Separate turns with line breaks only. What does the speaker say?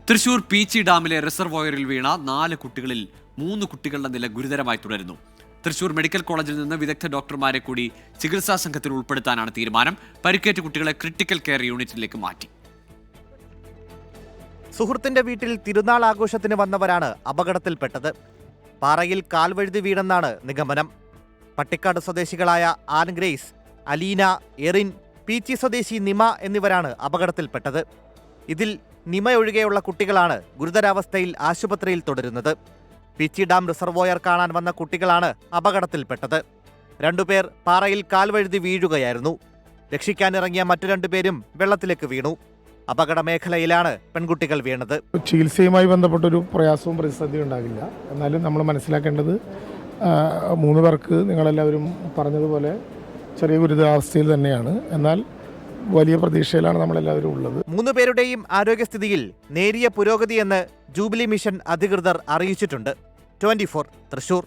തൃശൂർ പീച്ചി ഡാമിലെ റിസർവോയറിൽ വീണ 4 കുട്ടികളിൽ 3 കുട്ടികളുടെ നില ഗുരുതരമായി തുടരുന്നു. തൃശൂർ മെഡിക്കൽ കോളേജിൽ നിന്ന് വിദഗ്ധ ഡോക്ടർമാരെ കൂടി ചികിത്സാ സംഘത്തിൽ ഉൾപ്പെടുത്താനാണ് തീരുമാനം. പരിക്കേറ്റ കുട്ടികളെ ക്രിട്ടിക്കൽ കെയർ യൂണിറ്റിലേക്ക് മാറ്റി.
സുഹൃത്തിന്റെ വീട്ടിൽ തിരുനാൾ ആഘോഷത്തിന് വന്നവരാണ് അപകടത്തിൽപ്പെട്ടത്. പാറയിൽ കാൽവഴുതി വീണെന്നാണ് നിഗമനം. പട്ടിക്കാട് സ്വദേശികളായ an grace, Aleena, Erin, Peechi സ്വദേശി നിമ എന്നിവരാണ് അപകടത്തിൽപ്പെട്ടത്. ഇതിൽ നിമ ഒഴികെയുള്ള കുട്ടികളാണ് ഗുരുതരാവസ്ഥയിൽ ആശുപത്രിയിൽ തുടരുന്നത്. പീച്ചി ഡാം റിസർവോയർ കാണാൻ വന്ന കുട്ടികളാണ് അപകടത്തിൽപ്പെട്ടത്. 2 പേർ പാറയിൽ കാൽവഴുതി വീഴുകയായിരുന്നു. രക്ഷിക്കാനിറങ്ങിയ മറ്റു 2 പേരും വെള്ളത്തിലേക്ക് വീണു. അപകട മേഖലയിലാണ് പെൺകുട്ടികൾ വീണത്.
ചികിത്സയുമായി ബന്ധപ്പെട്ടൊരു പ്രയാസവും പ്രതിസന്ധിയും ഉണ്ടാകില്ല. എന്നാലും നമ്മൾ മനസ്സിലാക്കേണ്ടത് 3 പേർക്ക് നിങ്ങളെല്ലാവരും പറഞ്ഞതുപോലെ ചെറിയ ഗുരുതരാവസ്ഥയിൽ തന്നെയാണ്. എന്നാൽ വലിയ പ്രതീക്ഷയിലാണ് നമ്മളെല്ലാവരും ഉള്ളത്.
3 പേരുടെയും ആരോഗ്യസ്ഥിതിയിൽ നേരിയ പുരോഗതിയെന്ന് ജൂബിലി മിഷൻ അധികൃതർ അറിയിച്ചിട്ടുണ്ട്. 24 തൃശൂർ.